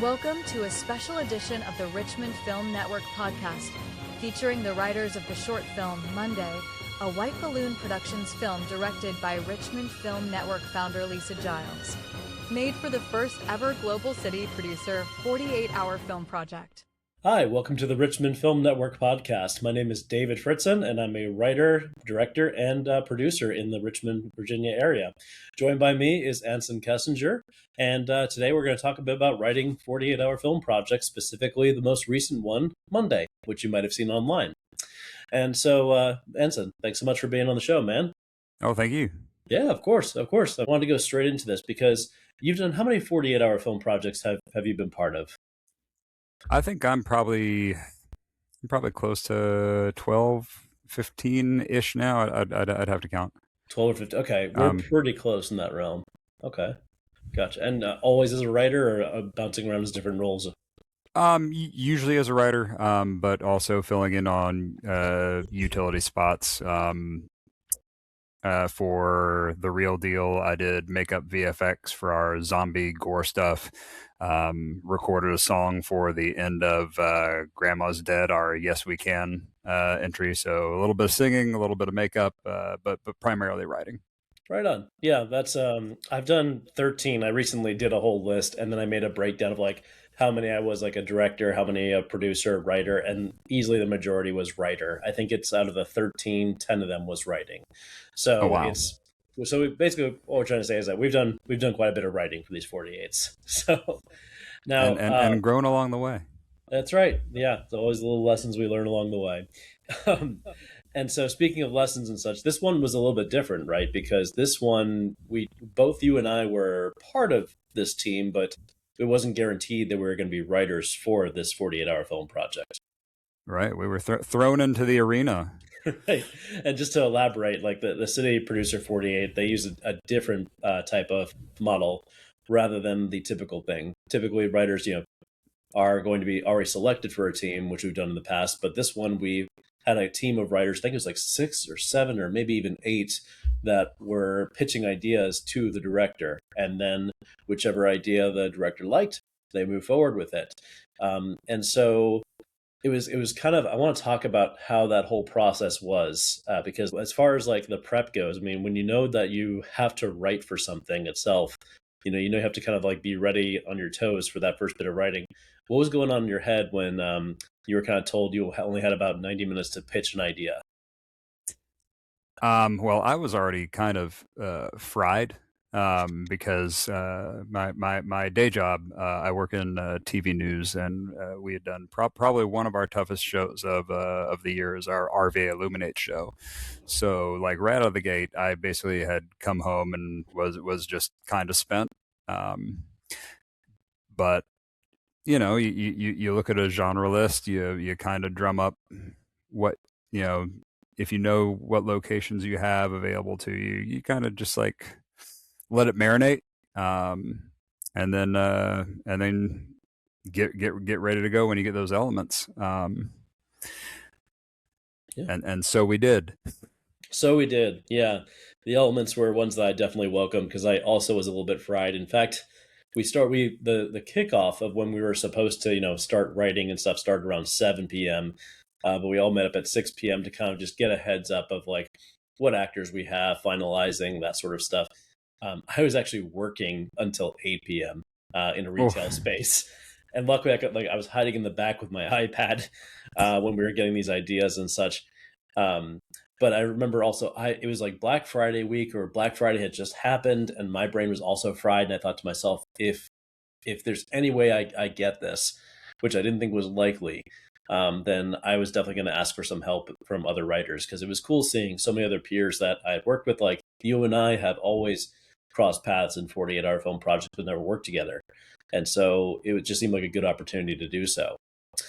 Welcome to a special edition of the Richmond Film Network podcast, featuring the writers of the short film Monday, a White Balloon Productions film directed by Richmond Film Network founder Lisa Giles. Made for the first ever Global City producer 48-hour film project. Hi, welcome to the Richmond Film Network podcast. My name is David Fritzson, and I'm a writer, director, and producer in the Richmond, Virginia area. Joined by me is Anson Kessinger, and today we're going to talk a bit about writing 48-hour film projects, specifically the most recent one, Monday, which you might have seen online. And so, Anson, thanks so much for being on the show, man. Oh, thank you. Yeah, of course. I wanted to go straight into this because you've done, how many 48-hour film projects have you been part of? I think I'm probably close to 12, 15-ish now. I'd have to count. 12 or 15. Okay, we're pretty close in that realm. Okay, gotcha. And always as a writer, or bouncing around as different roles? Usually as a writer, but also filling in on utility spots. For The Real Deal, I did makeup VFX for our zombie gore stuff. Recorded a song for the end of Grandma's Dead, our Yes We Can entry. So a little bit of singing, a little bit of makeup, but primarily writing. Right on. Yeah, that's I've done 13. I recently did a whole list, and then I made a breakdown of like how many I was like a director, how many a producer, writer, and easily the majority was writer. I think it's out of the 13, 10 of them was writing. So wow. Basically what we're trying to say is that we've done quite a bit of writing for these 48s. So now and grown along the way. That's right. Yeah, it's always the little lessons we learn along the way. And so speaking of lessons and such, this one was a little bit different, right? Because this one, both you and I were part of this team, but it wasn't guaranteed that we were going to be writers for this 48-hour film project. Right. We were thrown into the arena. Right. And just to elaborate, like the City Producer 48, they use a different type of model rather than the typical thing. Typically, writers, are going to be already selected for a team, which we've done in the past. But this one, we had a team of writers, I think it was like 6 or 7 or maybe even 8, that were pitching ideas to the director. And then whichever idea the director liked, they move forward with it. And so it was kind of, I want to talk about how that whole process was, because as far as like the prep goes, I mean, when you know that you have to write for something itself, you have to kind of like be ready on your toes for that first bit of writing. What was going on in your head when you were kind of told you only had about 90 minutes to pitch an idea? Well, I was already kind of fried because my day job, I work in TV news, and we had done probably one of our toughest shows of the year is our RVA Illuminate show. So like right out of the gate, I basically had come home and was just kind of spent. But you look at a genre list, you kind of drum up what, if you know what locations you have available to you, you kind of just like let it marinate, and then get ready to go when you get those elements. And so we did. Yeah. The elements were ones that I definitely welcomed because I also was a little bit fried. In fact, the kickoff of when we were supposed to start writing and stuff started around 7 p.m. But we all met up at 6 p.m. to kind of just get a heads up of like what actors we have, finalizing that sort of stuff. I was actually working until 8 p.m. In a retail space, and luckily I was hiding in the back with my iPad when we were getting these ideas and such. But I remember also it was like Black Friday week, or Black Friday had just happened, and my brain was also fried. And I thought to myself, if there's any way I get this, which I didn't think was likely, then I was definitely going to ask for some help from other writers, because it was cool seeing so many other peers that I had worked with. Like you and I have always crossed paths in 48-hour film projects, but never worked together. And so it just seemed like a good opportunity to do so.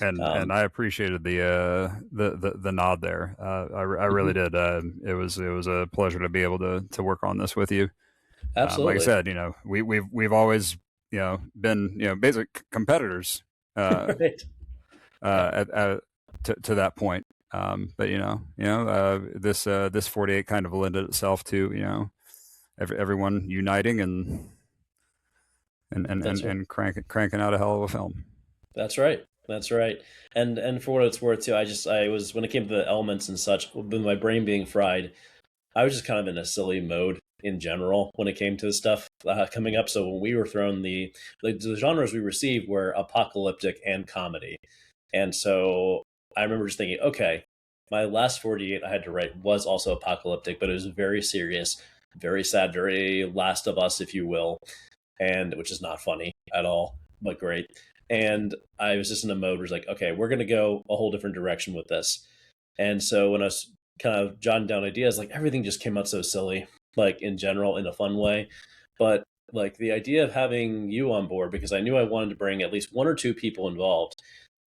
And I appreciated the nod there. I really did. It was a pleasure to be able to work on this with you. Absolutely. Like I said, we've always been basic competitors right. to that point. But this 48 kind of lended itself to everyone uniting and That's right. and cranking out a hell of a film. That's right. That's right. And for what it's worth too, I was, when it came to the elements and such, with my brain being fried, I was just kind of in a silly mode in general when it came to the stuff coming up. So when we were thrown the genres we received were apocalyptic and comedy. And so I remember just thinking, okay, my last 48 I had to write was also apocalyptic, but it was very serious, very sad, very Last of Us, if you will, and which is not funny at all, but great. And I was just in a mode where it's like, okay, we're going to go a whole different direction with this. And so when I was kind of jotting down ideas, like everything just came out so silly, like in general, in a fun way. But like the idea of having you on board, because I knew I wanted to bring at least one or two people involved,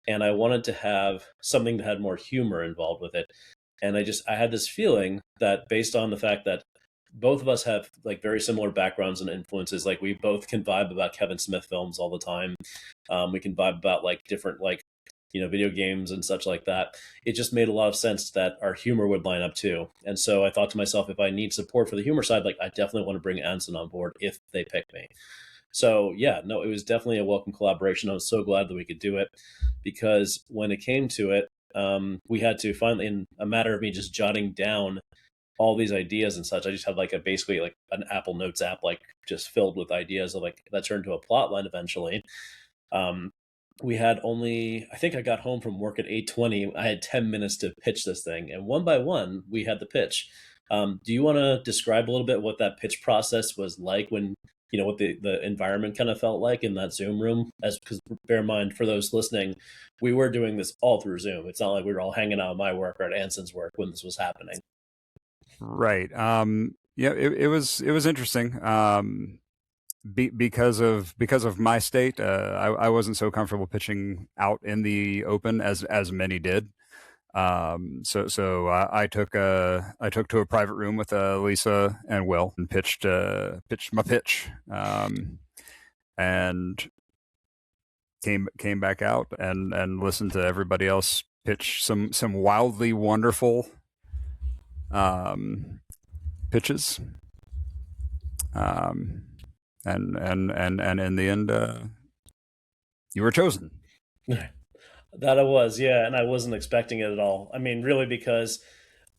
and I wanted to have something that had more humor involved with it. And I had this feeling that, based on the fact that both of us have like very similar backgrounds and influences, like we both can vibe about Kevin Smith films all the time. We can vibe about like different, like, video games and such like that. It just made a lot of sense that our humor would line up too. And so I thought to myself, if I need support for the humor side, like I definitely want to bring Anson on board if they pick me. So yeah, no, it was definitely a welcome collaboration. I was so glad that we could do it, because when it came to it, we had to finally, in a matter of me just jotting down all these ideas and such, I just had like basically like an Apple Notes app, like just filled with ideas of like that turned to a plot line eventually. Um, we had only, I think I got home from work at 8:20. I had 10 minutes to pitch this thing, and one by one we had the pitch. Do you want to describe a little bit what that pitch process was like, when what the environment kind of felt like in that Zoom room? As because bear in mind, for those listening, we were doing this all through Zoom. It's not like we were all hanging out at my work or at Anson's work when this was happening. Right. Yeah, it was interesting. Because of my state, I wasn't so comfortable pitching out in the open as many did. So I took to a private room with Lisa and Will and pitched my pitch, and came back out and listened to everybody else pitch some wildly wonderful pitches. And in the end, you were chosen. That I was, yeah, and I wasn't expecting it at all. I mean, really,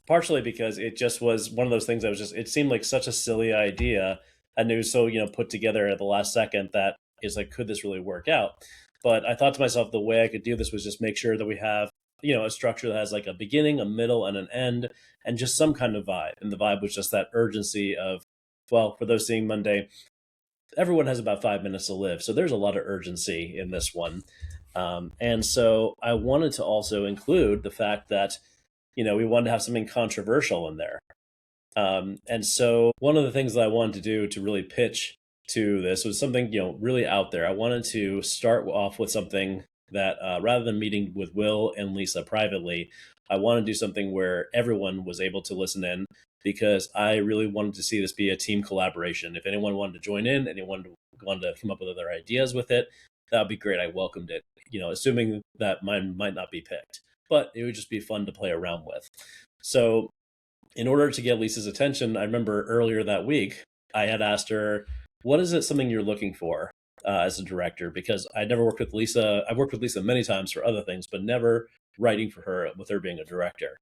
partially because it just was one of those things that was it seemed like such a silly idea, and it was so, put together at the last second, that is like, could this really work out? But I thought to myself, the way I could do this was just make sure that we have, a structure that has like a beginning, a middle, and an end, and just some kind of vibe. And the vibe was just that urgency of, well, for those seeing Monday, everyone has about 5 minutes to live. So there's a lot of urgency in this one. And so I wanted to also include the fact that, we wanted to have something controversial in there. And so one of the things that I wanted to do to really pitch to this was something, really out there. I wanted to start off with something that, rather than meeting with Will and Lisa privately, I wanted to do something where everyone was able to listen in, because I really wanted to see this be a team collaboration. If anyone wanted to join in, anyone wanted to come up with other ideas with it, that would be great. I welcomed it, assuming that mine might not be picked, but it would just be fun to play around with. So in order to get Lisa's attention, I remember earlier that week, I had asked her, what is it something you're looking for as a director? Because I never worked with Lisa. I've worked with Lisa many times for other things, but never writing for her, with her being a director.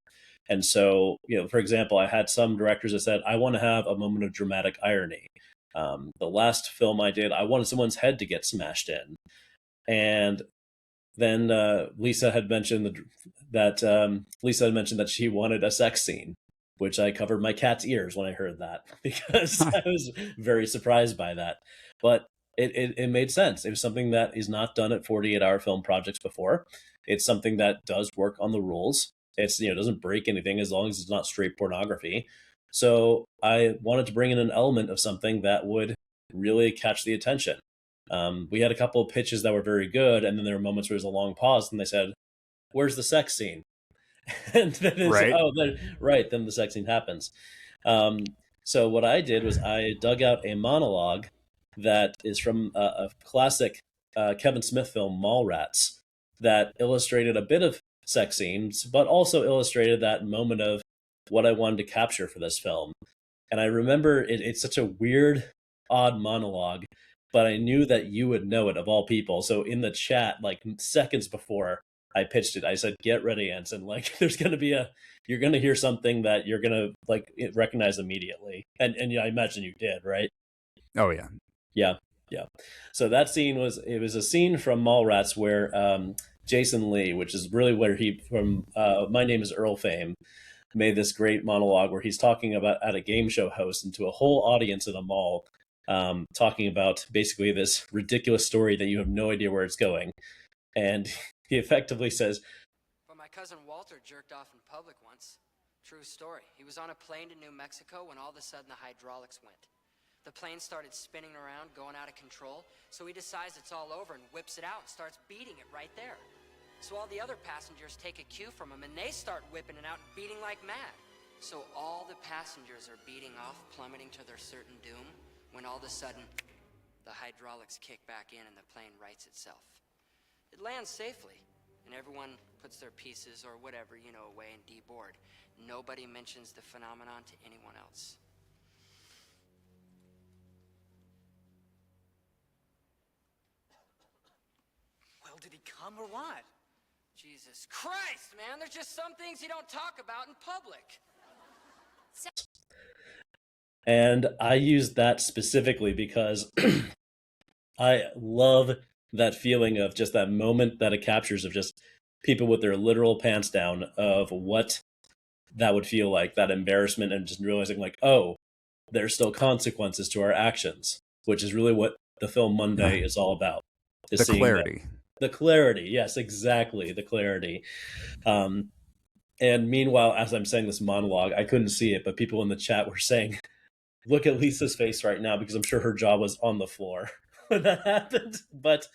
And so, for example, I had some directors that said, I want to have a moment of dramatic irony. The last film I did, I wanted someone's head to get smashed in. And then Lisa had mentioned that she wanted a sex scene, which I covered my cat's ears when I heard that, because I was very surprised by that. But it made sense. It was something that is not done at 48-hour film projects before. It's something that does work on the rules. It's, doesn't break anything as long as it's not straight pornography. So I wanted to bring in an element of something that would really catch the attention. We had a couple of pitches that were very good, and then there were moments where there was a long pause, and they said, "Where's the sex scene?" And then it's, Right. then the sex scene happens. So what I did was I dug out a monologue that is from a classic Kevin Smith film, Mallrats, that illustrated a bit of sex scenes, but also illustrated that moment of what I wanted to capture for this film. And I remember it's such a weird, odd monologue, but I knew that you would know it of all people. So in the chat, like seconds before I pitched it, I said, "Get ready, Anson. Like, there's going to be you're going to hear something that you're going to like recognize immediately." And yeah, I imagine you did, right? Oh yeah. Yeah. Yeah. So that scene was a scene from Mallrats where Jason Lee, which is really where he from My Name is Earl fame, made this great monologue where he's talking about at a game show host and to a whole audience at a mall, talking about basically this ridiculous story that you have no idea where it's going. And he effectively says, "But my cousin Walter jerked off in public once. True story. He was on a plane to New Mexico when all of a sudden the hydraulics went. The plane started spinning around, going out of control, so he decides it's all over and whips it out and starts beating it right there. So all the other passengers take a cue from him and they start whipping it out and beating like mad. So all the passengers are beating off, plummeting to their certain doom, when all of a sudden the hydraulics kick back in and the plane rights itself. It lands safely, and everyone puts their pieces or whatever, away and deboard. Nobody mentions the phenomenon to anyone else." Well, did he come or what? Jesus Christ, man, there's just some things you don't talk about in public. and I used that specifically because I love that feeling of just that moment that it captures of just people with their literal pants down of what that would feel like, that embarrassment, and just realizing like, oh, there's still consequences to our actions, which is really what the film Monday is all about. The clarity. The clarity, yes, exactly, the clarity. And meanwhile, as I'm saying this monologue, I couldn't see it, but people in the chat were saying, "Look at Lisa's face right now," because I'm sure her jaw was on the floor when that happened. But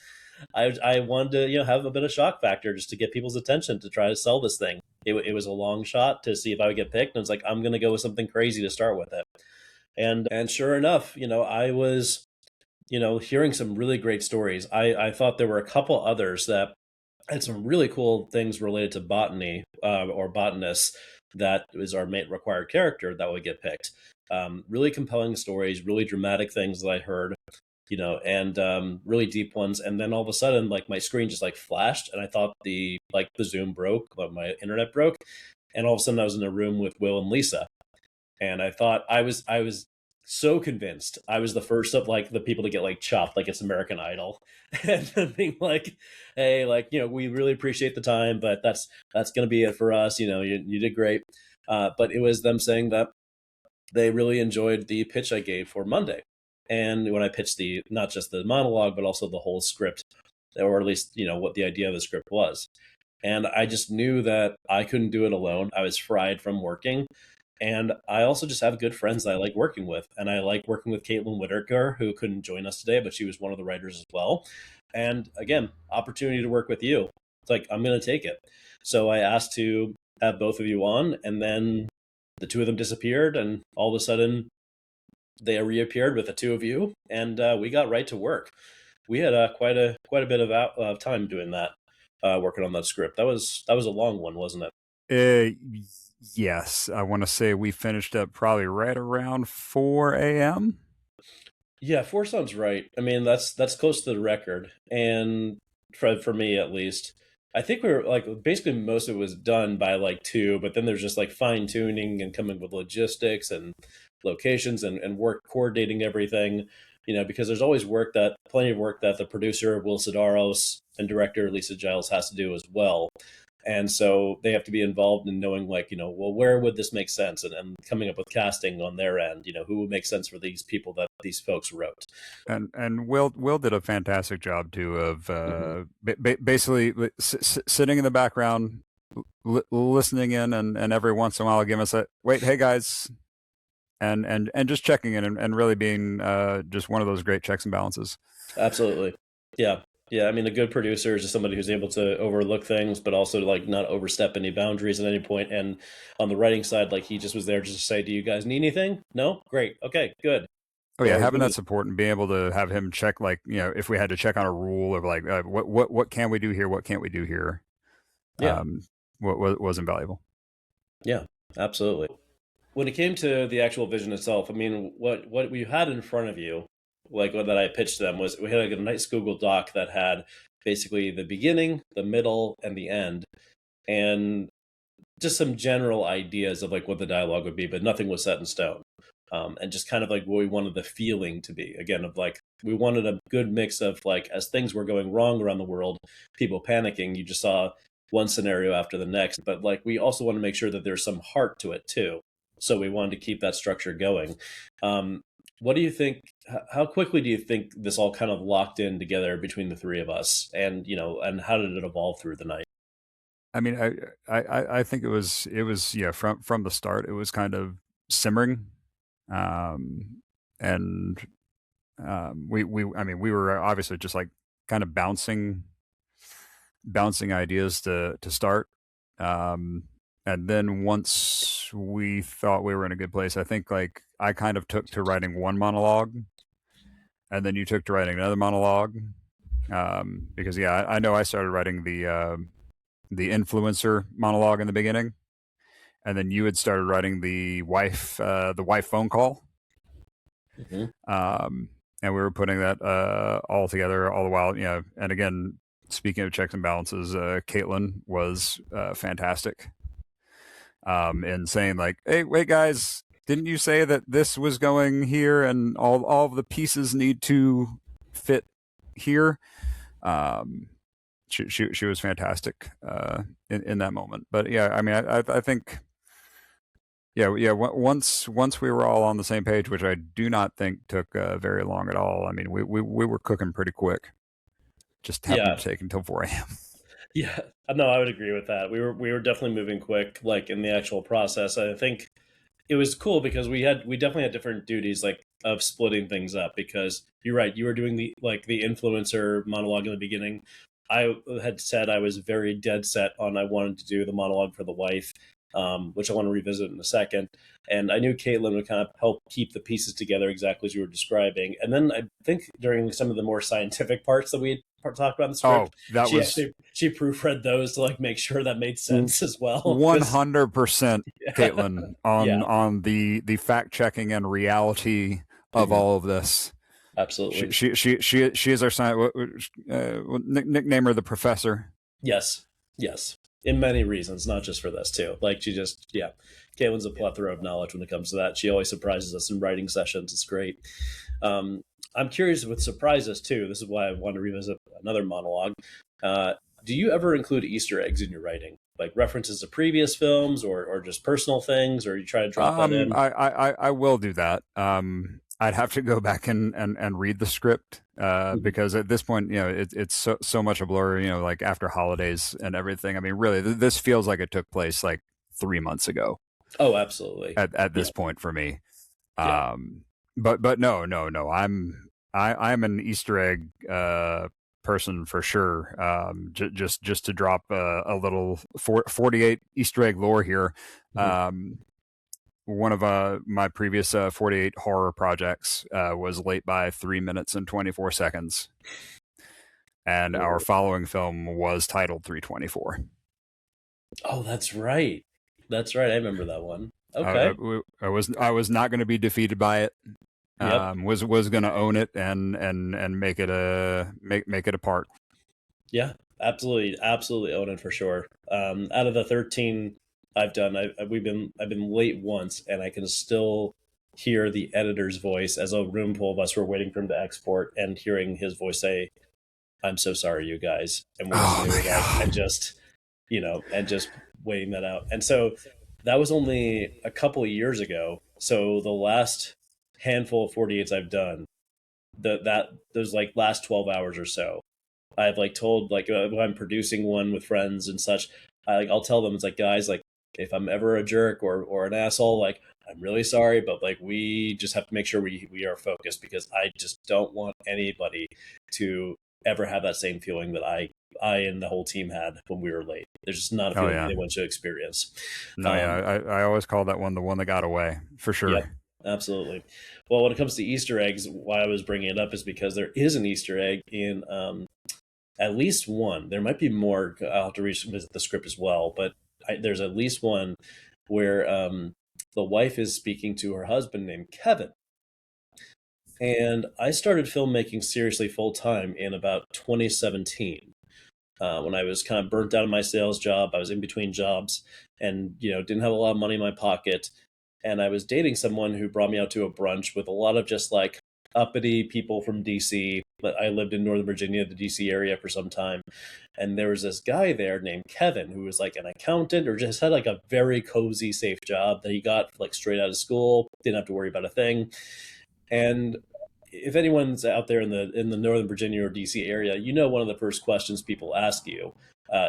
I wanted to, have a bit of shock factor just to get people's attention to try to sell this thing. It was a long shot to see if I would get picked, and it's like, I'm going to go with something crazy to start with it. And sure enough, I was, hearing some really great stories. I thought there were a couple others that had some really cool things related to botany or botanists that is our main required character that would get picked. Really compelling stories, really dramatic things that I heard, and really deep ones. And then all of a sudden, like, my screen just like flashed, and I thought the Zoom broke, my internet broke, and all of a sudden I was in a room with Will and Lisa, and I thought I was so convinced I was the first of like the people to get like chopped like it's American Idol, and being like, "Hey, like, we really appreciate the time, but that's going to be it for us. You did great." But it was them saying that they really enjoyed the pitch I gave for Monday. And when I pitched not just the monologue, but also the whole script, or at least, what the idea of the script was. And I just knew that I couldn't do it alone. I was fried from working. And I also just have good friends that I like working with. And I like working with Caitlin Whitaker, who couldn't join us today, but she was one of the writers as well. And again, opportunity to work with you. It's like, I'm going to take it. So I asked to have both of you on, and then the two of them disappeared, and all of a sudden they reappeared with the two of you, and we got right to work. We had quite a bit of time doing that, working on that script. That was a long one, wasn't it? Yes, I want to say we finished up probably right around 4 a.m. Yeah, 4 sounds right. I mean, that's close to the record, and for me at least. I think we were like, basically most of it was done by like 2, but then there's just like fine tuning and coming with logistics and locations and work coordinating everything, because there's always plenty of work that the producer Will Sidaros and director Lisa Giles has to do as well. And so they have to be involved in knowing, like, well, where would this make sense? And coming up with casting on their end, who would make sense for these people that these folks wrote. And Will did a fantastic job too of basically sitting in the background, listening in, and every once in a while giving us a wait, hey guys, and just checking in and really being just one of those great checks and balances. Absolutely, yeah. Yeah, I mean, a good producer is just somebody who's able to overlook things, but also like not overstep any boundaries at any point. And on the writing side, like, he just was there just to say, "Do you guys need anything? No? Great. Okay, good." Oh yeah, having that support and being able to have him check, like, if we had to check on a rule of like, what can we do here? What can't we do here? Yeah. What was invaluable. Yeah, absolutely. When it came to the actual vision itself, I mean, what we had in front of you like that I pitched them was we had like a nice Google Doc that had basically the beginning, the middle, and the end, and just some general ideas of like what the dialogue would be, but nothing was set in stone. And just kind of like what we wanted the feeling to be, again, of like we wanted a good mix of like as things were going wrong around the world, people panicking, you just saw one scenario after the next, but like we also want to make sure that there's some heart to it too, so we wanted to keep that structure going. What do you think, how quickly do you think this all kind of locked in together between the three of us, and and how did it evolve through the night? I mean, I think it was yeah, from the start it was kind of simmering, and I mean, we were obviously just like kind of bouncing ideas to start, and then once we thought we were in a good place, I think like I kind of took to writing one monologue, and then you took to writing another monologue, because yeah, I know I started writing the influencer monologue in the beginning, and then you had started writing the wife phone call. And we were putting that all together all the while, and again, speaking of checks and balances, Caitlin was fantastic in saying like, hey, wait guys, didn't you say that this was going here and all of the pieces need to fit here? She was fantastic in that moment. But yeah, I mean, I think yeah. Once we were all on the same page, which I do not think took very long at all. I mean, we were cooking pretty quick. Just happened to take until 4 a.m. Yeah, no, I would agree with that. We were definitely moving quick, like in the actual process. I think it was cool because we definitely had different duties, like of splitting things up. Because you're right, you were doing the influencer monologue in the beginning. I had said I was very dead set on I wanted to do the monologue for the wife, which I want to revisit in a second. And I knew Caitlin would kind of help keep the pieces together exactly as you were describing. And then I think during some of the more scientific parts that we had talked about in the script, she proofread those to like make sure that made sense as well. 100% Caitlin on the fact checking and reality of all of this. Absolutely. She is our science. Nickname her the professor. Yes. In many reasons, not just for this too. Like she just, Caitlin's a plethora of knowledge when it comes to that. She always surprises us in writing sessions. It's great. I'm curious with surprises too. This is why I want to revisit another monologue. Do you ever include Easter eggs in your writing? Like references to previous films or just personal things, or you try to drop that in? I will do that. I'd have to go back and read the script because at this point, it's so much a blur, like after holidays and everything. I mean, really, this feels like it took place like 3 months ago. Oh, absolutely. At this point for me. But no. I'm an Easter egg person for sure. Just to drop a little 48 Easter egg lore here. One of my previous 48 horror projects was late by 3 minutes and 24 seconds. And our following film was titled 324. Oh, that's right. I remember that one. Okay. I was not going to be defeated by it. Was going to own it and make it a part. Yeah, absolutely own it for sure. Out of the 13 I've done, I've been late once, and I can still hear the editor's voice as a room full of us were waiting for him to export, and hearing his voice say, "I'm so sorry, you guys," and and just waiting that out. And so that was only a couple of years ago. So the last handful of 48s I've done, those like last 12 hours or so, I've like told like when I'm producing one with friends and such, I'll tell them, it's like, guys, like if I'm ever a jerk or an asshole, like I'm really sorry, but like we just have to make sure we are focused, because I just don't want anybody to ever have that same feeling that I and the whole team had when we were late. There's just not a feeling anyone should experience. No, I always call that one the one that got away, for sure. Yep, absolutely. Well, when it comes to Easter eggs, why I was bringing it up is because there is an Easter egg in at least one. There might be more. I'll have to revisit the script as well, but there's at least one where the wife is speaking to her husband named Kevin, And I started filmmaking seriously full time in about 2017. When I was kind of burnt out of my sales job. I was in between jobs and, didn't have a lot of money in my pocket. And I was dating someone who brought me out to a brunch with a lot of just like uppity people from DC. But I lived in Northern Virginia, the DC area for some time. And there was this guy there named Kevin who was like an accountant or just had like a very cozy, safe job that he got like straight out of school, didn't have to worry about a thing. And if anyone's out there in the Northern Virginia or DC area, one of the first questions people ask you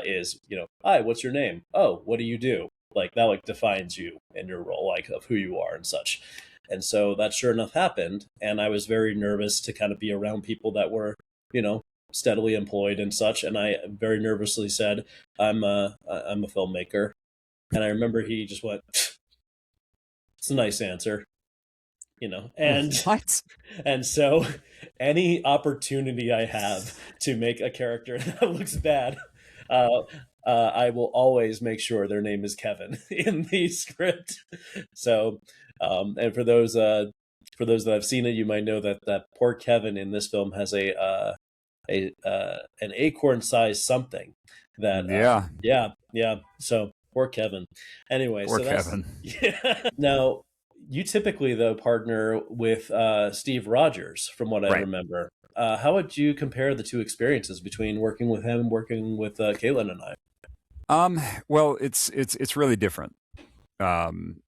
is, hi, what's your name? Oh, what do you do? Like that like defines you and your role, like of who you are and such. And so that sure enough happened. And I was very nervous to kind of be around people that were, steadily employed and such. And I very nervously said, I'm a filmmaker. And I remember he just went, it's a nice answer. And what? And so any opportunity I have to make a character that looks bad, I will always make sure their name is Kevin in the script. So, and for those that have seen it, you might know that poor Kevin in this film has an acorn-sized something. That yeah. So poor Kevin. Anyway, poor Kevin. Yeah. Now, you typically, though, partner with Steve Rogers, from what I remember. How would you compare the two experiences between working with him and working with Caitlin and I? Well, it's really different.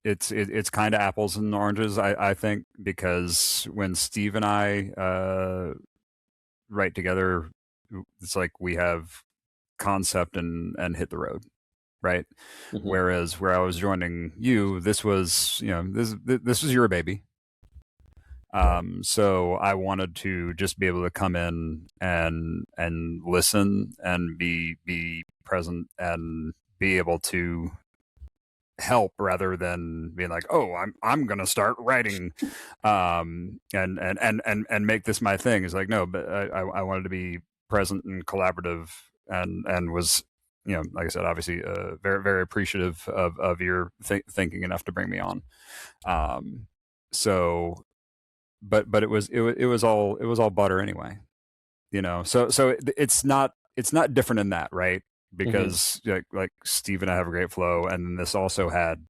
It's kind of apples and oranges, I think, because when Steve and I write together, it's like we have concept and hit the road. Right. Mm-hmm. Whereas where I was joining you, this was, this was your baby. So I wanted to just be able to come in and listen and be present and be able to help rather than being like, oh, I'm going to start writing, and make this my thing. It's like, no, but I wanted to be present and collaborative and was, like I said, obviously, very, very appreciative of your thinking enough to bring me on. So, but it was all butter anyway, So it's not different in that, right? Because like Steve and I have a great flow, and this also had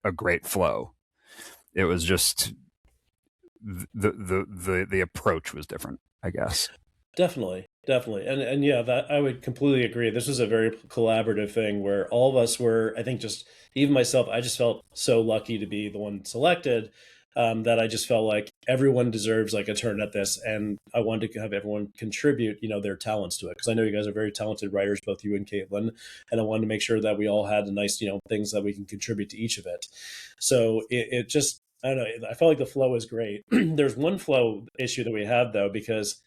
a great flow. It was just the approach was different, I guess. Definitely. And yeah, that I would completely agree. This was a very collaborative thing where all of us were, I think, just even myself, I just felt so lucky to be the one selected, that I just felt like everyone deserves like a turn at this. And I wanted to have everyone contribute, their talents to it. Because I know you guys are very talented writers, both you and Caitlin. And I wanted to make sure that we all had the nice, things that we can contribute to each of it. So it just, I don't know, I felt like the flow is great. There's one flow issue that we had, though, because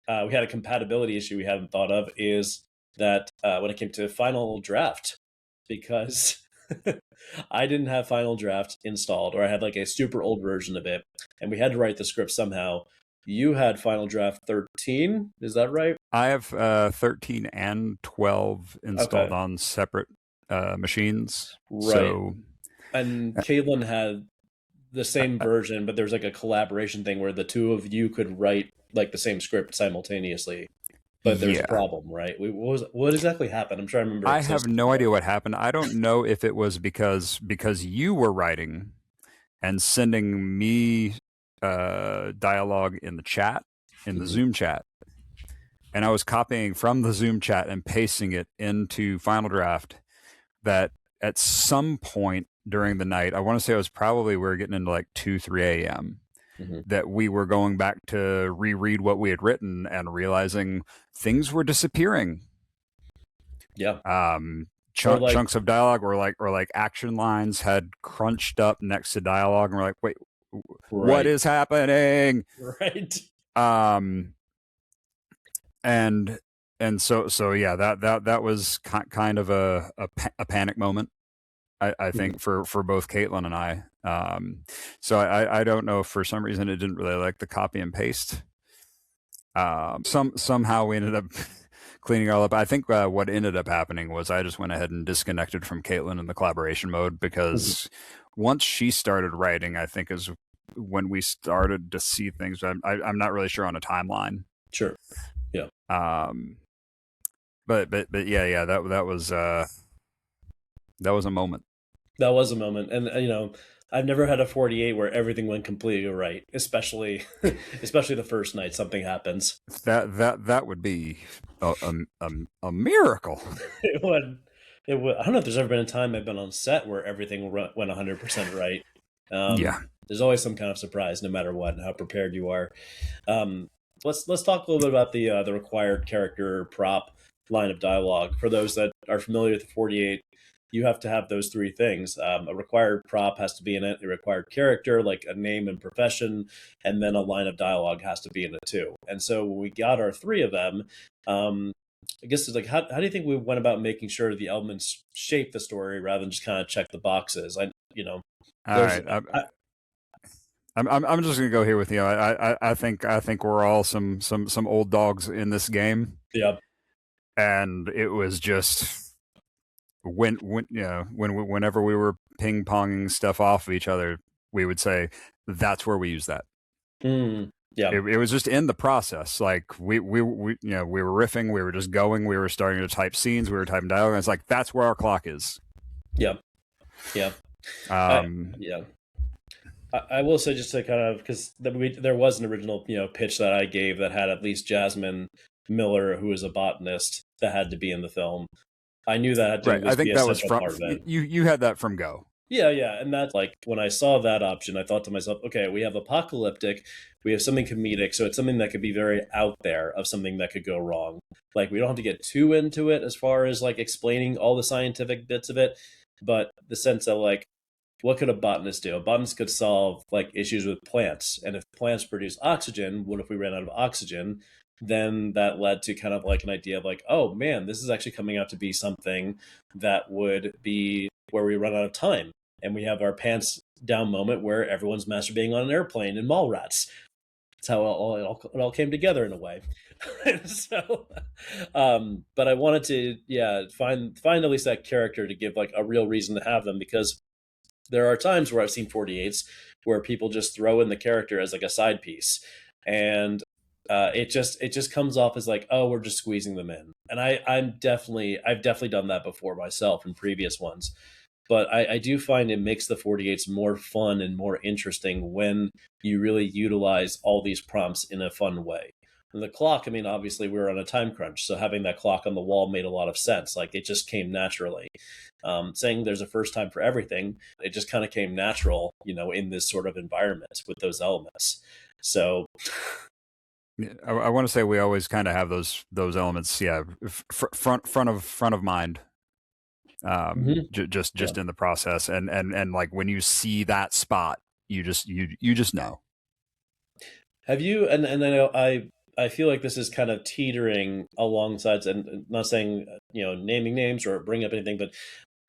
we had a compatibility issue we hadn't thought of, is that when it came to final draft, because I didn't have final draft installed, or I had like a super old version of it, and we had to write the script somehow. You had final draft 13, is that right? I have 13 and 12 installed on separate machines. Right. So, and Caitlin had the same version, but there's like a collaboration thing where the two of you could write like the same script simultaneously, but there's a problem, right? What exactly happened? I'm trying to remember. I have no idea what happened. I don't know if it was because you were writing and sending me dialogue in the chat, in the Zoom chat, and I was copying from the Zoom chat and pasting it into Final Draft, that at some point during the night, I want to say it was probably, we were getting into like 2-3 a.m., that we were going back to reread what we had written and realizing things were disappearing. Yeah. Chunks of dialogue or like action lines had crunched up next to dialogue, and we're like, wait, what is happening? Right. And so yeah, that was kind of a panic moment, I think, for both Caitlin and I. So I don't know, for some reason it didn't really like the copy and paste. Somehow we ended up cleaning it all up. I think what ended up happening was I just went ahead and disconnected from Caitlin in the collaboration mode, because once she started writing, I think is when we started to see things. I'm not really sure on a timeline. Sure. Yeah. But yeah, that was a moment. That was a moment, and I've never had a 48 where everything went completely right, especially the first night something happens. That would be a miracle. It would. I don't know if there's ever been a time I've been on set where everything went 100% right. Yeah. There's always some kind of surprise, no matter what, and how prepared you are. Let's talk a little bit about the required character prop line of dialogue. For those that are familiar with the 48, you have to have those three things. A required prop has to be in it, a required character, like a name and profession, and then a line of dialogue has to be in it too. And so when we got our three of them, I guess it's like, how do you think we went about making sure the elements shape the story rather than just kind of check the boxes? All right. I'm just gonna go here with you. I think we're all some old dogs in this game. Yeah. And it was just whenever we were ping ponging stuff off of each other, we would say that's where we use that. Yeah. It was just in the process. Like we were riffing, we were just going, we were starting to type scenes, we were typing dialogue. And it's like that's where our clock is. Yeah. Yeah. I will say, just to kind of, because there was an original pitch that I gave that had at least Jasmine Miller, who is a botanist, that had to be in the film. I knew that had to right. I think be that was part of it. You had that from go. Yeah, and that's like when I saw that option, I thought to myself, okay, we have apocalyptic, we have something comedic, so it's something that could be very out there of something that could go wrong. Like we don't have to get too into it as far as like explaining all the scientific bits of it, but the sense of like, what could a botanist do? A botanist could solve like issues with plants, and if plants produce oxygen, what if we ran out of oxygen? Then that led to kind of like an idea of like, oh man, this is actually coming out to be something that would be where we run out of time. And we have our pants down moment where everyone's masturbating on an airplane in Mallrats. That's how it all came together in a way. So, but I wanted to, find at least that character to give like a real reason to have them, because there are times where I've seen 48s where people just throw in the character as like a side piece, and it just comes off as like, oh, we're just squeezing them in. And I've definitely done that before myself in previous ones. But I do find it makes the 48s more fun and more interesting when you really utilize all these prompts in a fun way. And the clock, I mean, obviously we were on a time crunch, so having that clock on the wall made a lot of sense. Like it just came naturally. Saying there's a first time for everything, it just kind of came natural, in this sort of environment with those elements. So I want to say we always kind of have those elements, front of mind. Just in the process, and like when you see that spot, you just know. Have you? And I know I feel like this is kind of teetering alongside, and not saying naming names or bring up anything, but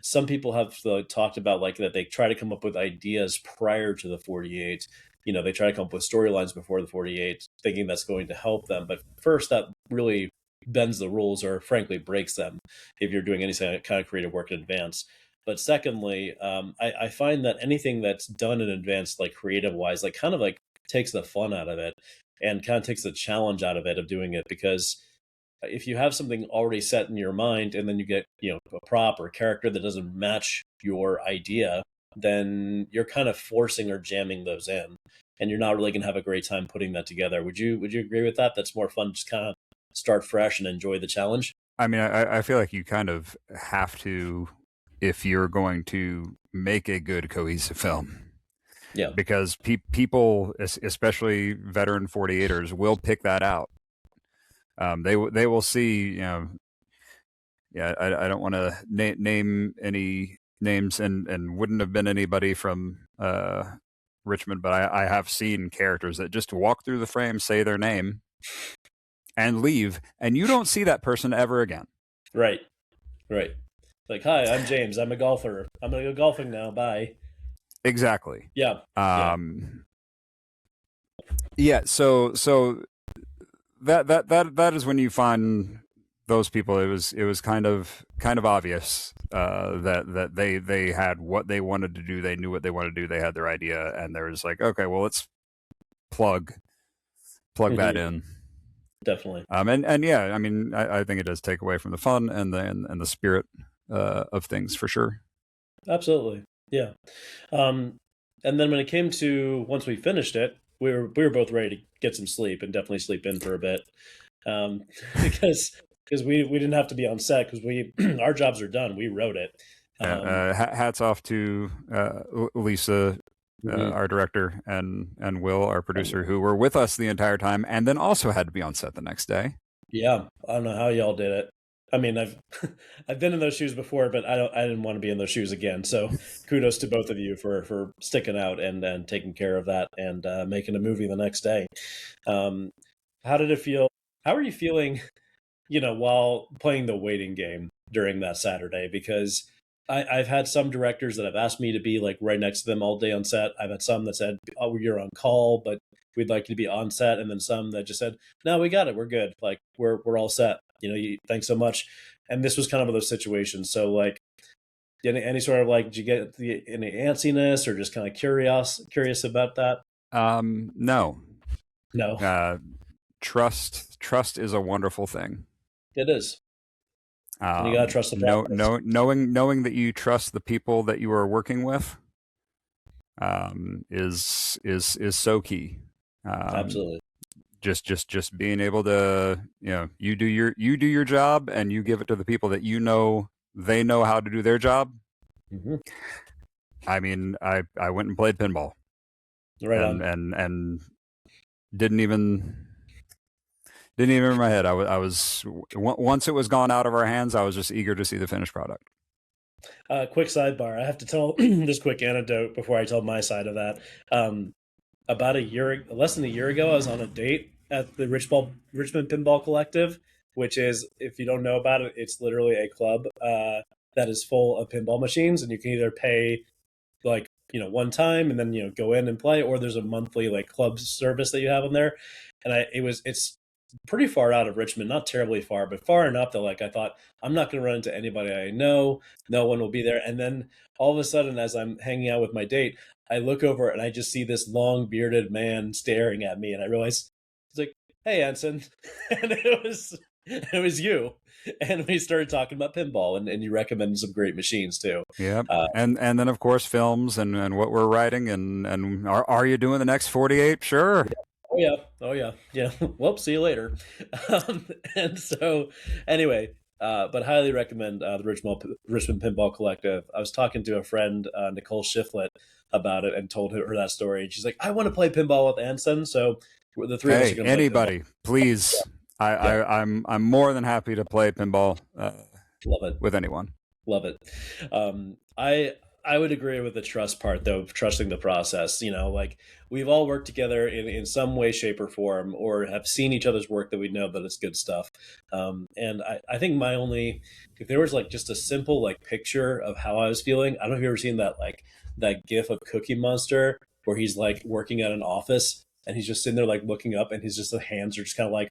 some people have talked about like that they try to come up with ideas prior to the 48. They try to come up with storylines before the 48, thinking that's going to help them. But first, that really bends the rules, or frankly breaks them, if you're doing any kind of creative work in advance. But secondly, I find that anything that's done in advance, like creative wise, like kind of like takes the fun out of it and kind of takes the challenge out of it, of doing it. Because if you have something already set in your mind and then you get a prop or a character that doesn't match your idea, then you're kind of forcing or jamming those in, and you're not really going to have a great time putting that together. Would you agree with that? That's more fun, just kind of start fresh and enjoy the challenge. I mean, I feel like you kind of have to, if you're going to make a good cohesive film. Yeah. Because people, especially veteran 48ers, will pick that out. They will see, I don't want to name any names, and wouldn't have been anybody from Richmond, but I have seen characters that just walk through the frame, say their name, and leave, and you don't see that person ever again. Right. Like, hi, I'm James. I'm a golfer. I'm gonna go golfing now. Bye. Exactly. Yeah. So that is when you find those people, it was kind of obvious that they had what they wanted to do. They knew what they wanted to do. They had their idea, and there was like, okay, well, let's plug that in. Definitely. And yeah, I mean, I think it does take away from the fun and the spirit of things for sure. Absolutely. Yeah. And then when it came to, once we finished it, we were both ready to get some sleep and definitely sleep in for a bit. Because we didn't have to be on set because our jobs are done. We wrote it. Hats off to Lisa, our director, and Will, our producer, who were with us the entire time, and then also had to be on set the next day. Yeah, I don't know how y'all did it. I mean, I've been in those shoes before, but I didn't want to be in those shoes again. So kudos to both of you for sticking out and taking care of that and making a movie the next day. How did it feel? How are you feeling, while playing the waiting game during that Saturday? Because I've had some directors that have asked me to be like right next to them all day on set. I've had some that said, "Oh, you're on call, but we'd like you to be on set," and then some that just said, "No, we got it. We're good. Like we're all set. Thanks so much." And this was kind of one of those situations. So like, any sort of like, did you get any antsiness or just kind of curious about that? No. Trust is a wonderful thing. It is. And you gotta trust the process. Knowing that you trust the people that you are working with, is so key. Absolutely. Just being able to, you do your job and you give it to the people that they know how to do their job. Mm-hmm. I mean, I went and played pinball, right, and didn't even in my head. I was once it was gone out of our hands, I was just eager to see the finished product. Quick sidebar. I have to tell this quick anecdote before I tell my side of that. About less than a year ago, I was on a date at the Richmond Pinball Collective, which is, if you don't know about it, it's literally a club that is full of pinball machines, and you can either pay like one time and then go in and play, or there's a monthly like club service that you have in there. And it's pretty far out of Richmond, not terribly far, but far enough that like I thought, I'm not going to run into anybody I know. No one will be there. And then all of a sudden, as I'm hanging out with my date, I look over and I just see this long bearded man staring at me, and I realize it's like, "Hey, Anson," and it was you. And we started talking about pinball, and you recommended some great machines too. Yeah, and then of course films and what we're writing, and are you doing the next 48? Sure. Yeah. Oh yeah. Well, see you later. And so anyway, but highly recommend the Richmond Pinball Collective. I was talking to a friend, Nicole Shiflett, about it and told her that story, and she's like, "I want to play pinball with Anson." So the three of us are going to anybody, please. Yeah. I'm more than happy to play pinball. Love it with anyone. Love it. I would agree with the trust part, though, trusting the process. Like we've all worked together in some way, shape, or form, or have seen each other's work that we know that it's good stuff. And I think if there was like just a simple like picture of how I was feeling, I don't know if you've ever seen that GIF of Cookie Monster where he's like working at an office and he's just sitting there like looking up, and the hands are just kind of like,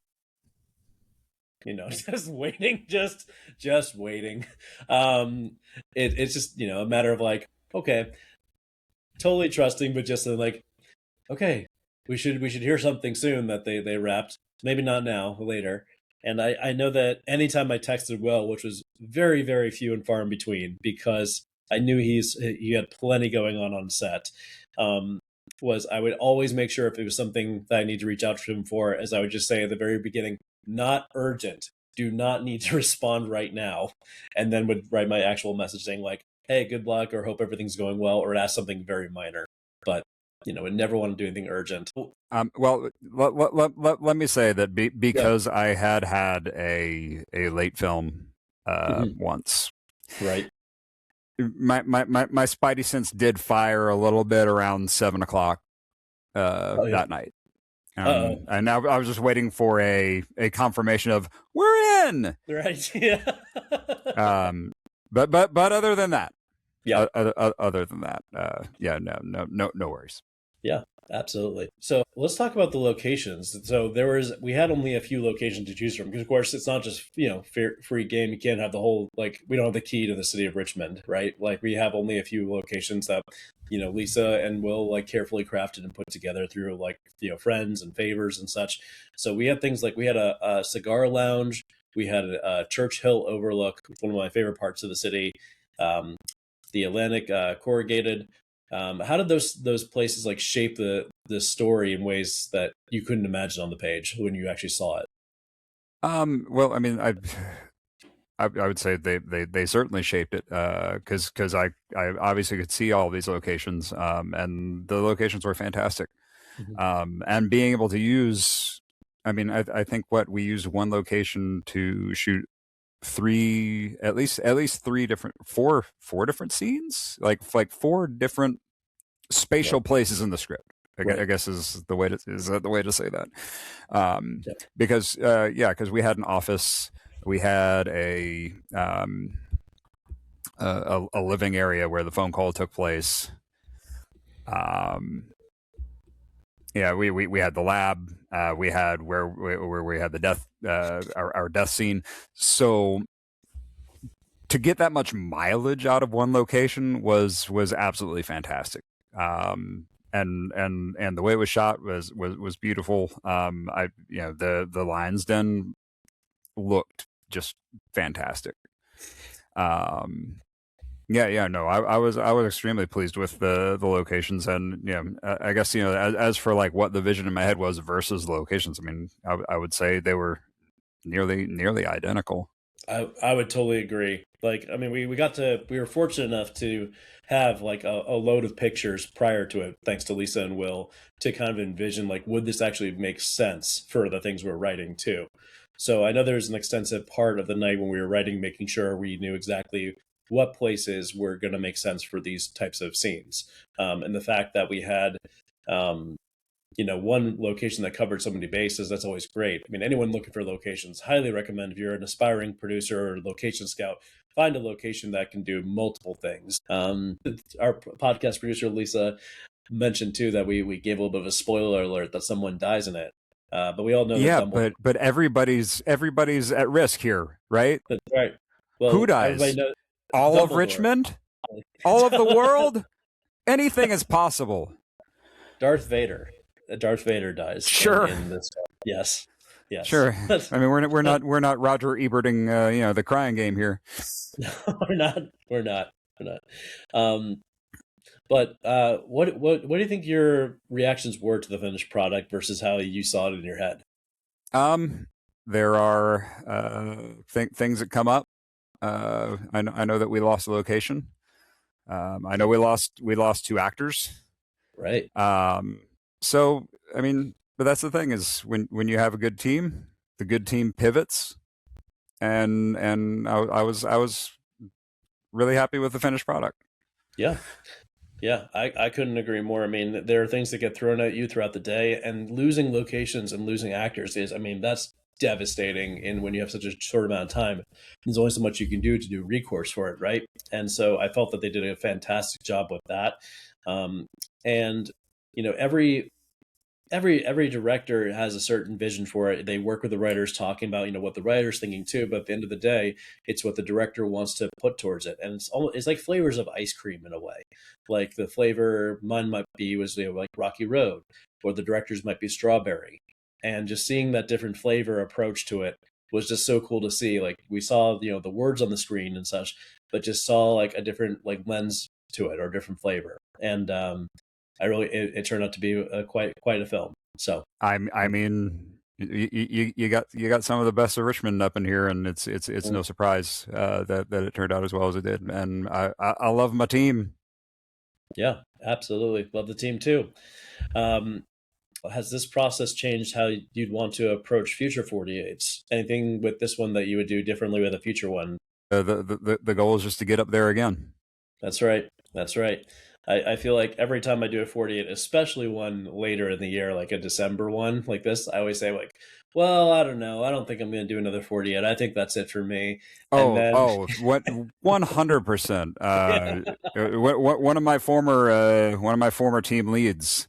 just waiting, just waiting. It's just, a matter of like, okay, totally trusting, but just like, okay, we should hear something soon that they wrapped. Maybe not now, later. And I know that anytime I texted Will, which was very, very few and far in between, because I knew he had plenty going on set, was I would always make sure if it was something that I need to reach out to him for, as I would just say at the very beginning, not urgent, do not need to respond right now, and then would write my actual message saying like, "Hey, good luck," or "Hope everything's going well," or ask something very minor. But would never want to do anything urgent. Well, let me say that because I had a late film once, right? My spidey sense did fire a little bit around 7:00 that night. And now I was just waiting for a confirmation of we're in. Right. Yeah. But other than that, yeah. Other than that, no worries. Yeah, absolutely. So let's talk about the locations. So we had only a few locations to choose from because, of course, it's not just free game. You can't have the whole we don't have the key to the city of Richmond, right? Like we have only a few locations that Lisa and Will carefully crafted and put together through friends and favors and such. So we had things like we had a cigar lounge, we had a Church Hill overlook, one of my favorite parts of the city. The Atlantic corrugated. How did those places shape the story in ways that you couldn't imagine on the page when you actually saw it? Well, I mean, I would say they certainly shaped it because I obviously could see all these locations, and the locations were fantastic. And being able to use, I mean, I think we used one location to shoot at least four different scenes, like four different spatial places in the script. I guess is that the way to say that? Because because we had an office, we had a living area where the phone call took place. We had the lab. We had where we had the death, our death scene. So to get that much mileage out of one location was absolutely fantastic. And the way it was shot was beautiful. The lion's den looked just fantastic. No, I was extremely pleased with the locations, and I guess as for what the vision in my head was versus the locations, I mean, I would say they were nearly identical. I would totally agree. I mean, we were fortunate enough to have a load of pictures prior to it, thanks to Lisa and Will, to kind of envision would this actually make sense for the things we're writing too. So I know there's an extensive part of the night when we were writing, making sure we knew exactly what places were going to make sense for these types of scenes. And the fact that we had one location that covered so many bases, that's always great. I mean, anyone looking for locations, highly recommend if you're an aspiring producer or location scout, find a location that can do multiple things. Our podcast producer, Lisa, mentioned too that we gave a little bit of a spoiler alert that someone dies in it. But we all know that Dumbledore... but everybody's at risk here, right? That's right. Well, who dies? All Dumbledore. Of Richmond? All of the world? Anything is possible. Darth Vader dies. Sure. In this. Yes. Sure. I mean, we're not Roger Eberting, the crying game here. No, we're not. But what do you think your reactions were to the finished product versus how you saw it in your head? There are things that come up. I know that we lost a location. I know we lost two actors. Right. So I mean, but that's the thing is when you have a good team, the good team pivots, and I was really happy with the finished product. Yeah. I couldn't agree more. I mean, there are things that get thrown at you throughout the day, and losing locations and losing actors that's devastating. And when you have such a short amount of time, there's only so much you can do to do recourse for it, right? And so I felt that they did a fantastic job with that. And every director has a certain vision for it. They work with the writers, talking about what the writer's thinking too. But at the end of the day, it's what the director wants to put towards it, and it's like flavors of ice cream in a way. Like the flavor mine might be was like Rocky Road, or the director's might be strawberry, and just seeing that different flavor approach to it was just so cool to see. Like we saw the words on the screen and such, but just saw a different lens to it or different flavor, and it turned out to be quite a film. So I mean, you got some of the best of Richmond up in here, and it's no surprise that it turned out as well as it did. And I love my team. Yeah, absolutely, love the team too. Has this process changed how you'd want to approach future 48s? Anything with this one that you would do differently with a future one? The goal is just to get up there again. That's right. I feel like every time I do a 48, especially one later in the year, like a December one like this, I always say well, I don't know. I don't think I'm going to do another 48. I think that's it for me. What 100%. One of my former team leads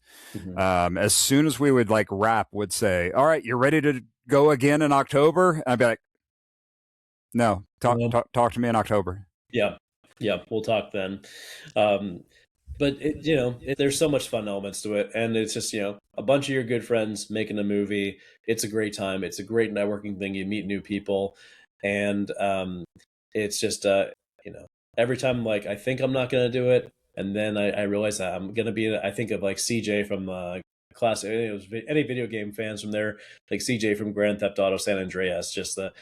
As soon as we would like wrap, would say, "All right, you're ready to go again in October?" I'd be like, "No, talk to me in October." Yeah, we'll talk then. But there's so much fun elements to it, and it's just a bunch of your good friends making a movie. It's a great time. It's a great networking thing. You meet new people, and it's just every time like I think I'm not gonna do it, and then I realize that I'm gonna be. I think of like CJ from classic. Any video game fans from there, like CJ from Grand Theft Auto San Andreas. Just the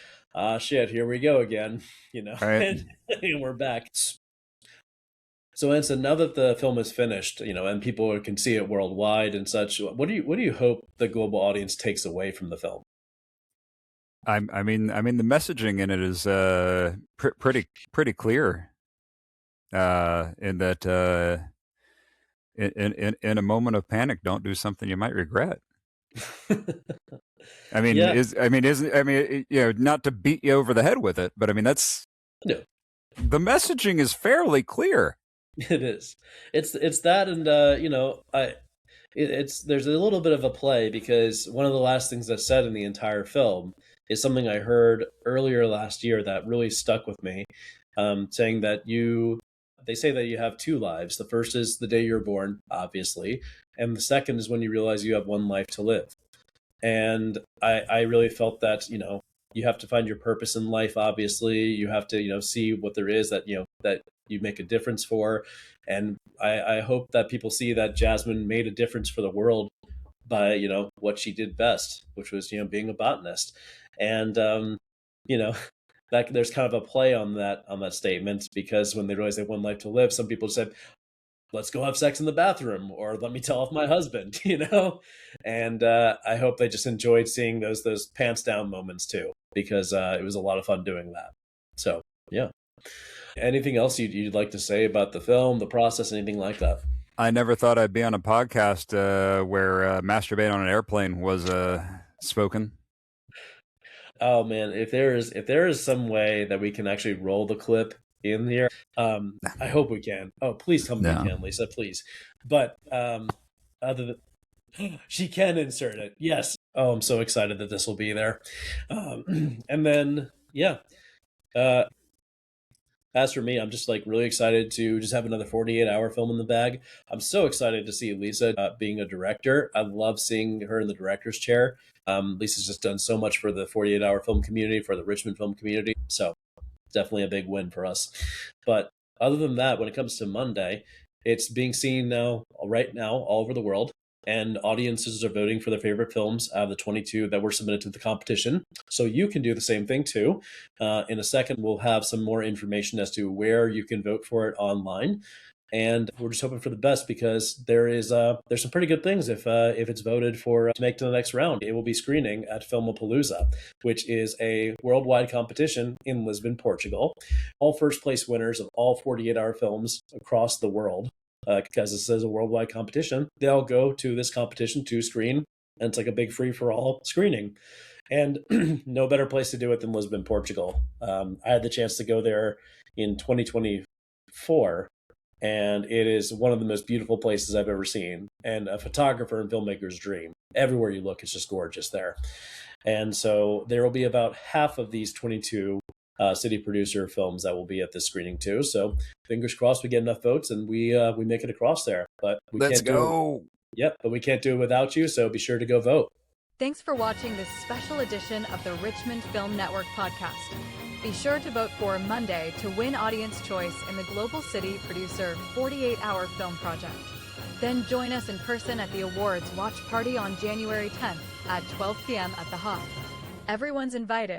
shit, here we go again. Right. and we're back. So, Anson, now that the film is finished, and people can see it worldwide and such, what do you hope the global audience takes away from the film? I mean, the messaging in it is pretty clear. In that, in a moment of panic, don't do something you might regret. I mean, not to beat you over the head with it, but I mean that's the messaging is fairly clear. It is. It's that, and there's a little bit of a play because one of the last things that's said in the entire film is something I heard earlier last year that really stuck with me, saying that they say that you have two lives. The first is the day you're born, obviously, and the second is when you realize you have one life to live. And I really felt that you have to find your purpose in life. Obviously, you have to see what there is that that you make a difference for. And I hope that people see that Jasmine made a difference for the world by what she did best, which was being a botanist. And that there's kind of a play on that statement, because when they realize they have one life to live, some people said, let's go have sex in the bathroom, or let me tell off my husband, and I hope they just enjoyed seeing those pants down moments too, because it was a lot of fun doing that. So yeah. Anything else you'd like to say about the film, the process, anything like that? I never thought I'd be on a podcast where masturbate on an airplane was spoken. Oh man, if there is some way that we can actually roll the clip in here, I hope we can. Oh, please tell me we can, Lisa, please. But other than she can insert it, yes. Oh, I'm so excited that this will be there. And then as for me, I'm just like really excited to just have another 48-hour film in the bag. I'm so excited to see Lisa being a director. I love seeing her in the director's chair. Lisa's just done so much for the 48-hour film community, for the Richmond film community. So definitely a big win for us. But other than that, when it comes to Monday, it's being seen right now all over the world. And audiences are voting for their favorite films out of the 22 that were submitted to the competition. So you can do the same thing too. In a second, we'll have some more information as to where you can vote for it online. And we're just hoping for the best, because there's some pretty good things if it's voted for to make to the next round. It will be screening at Filmapalooza, which is a worldwide competition in Lisbon, Portugal. All first place winners of all 48-hour films across the world, because this is a worldwide competition, they'll go to this competition to screen, and it's like a big free-for-all screening. And no better place to do it than Lisbon, Portugal. I had the chance to go there in 2024, and it is one of the most beautiful places I've ever seen, and a photographer and filmmaker's dream. Everywhere you look, it's just gorgeous there. And so there will be about half of these 22 city producer films that will be at this screening too. So fingers crossed we get enough votes and we make it across there. But we Let's can't go. But we can't do it without you. So be sure to go vote. Thanks for watching this special edition of the Richmond Film Network podcast. Be sure to vote for Monday to win audience choice in the Global City Producer 48-hour film project. Then join us in person at the awards watch party on January 10th at 12 p.m. at the Hop. Everyone's invited.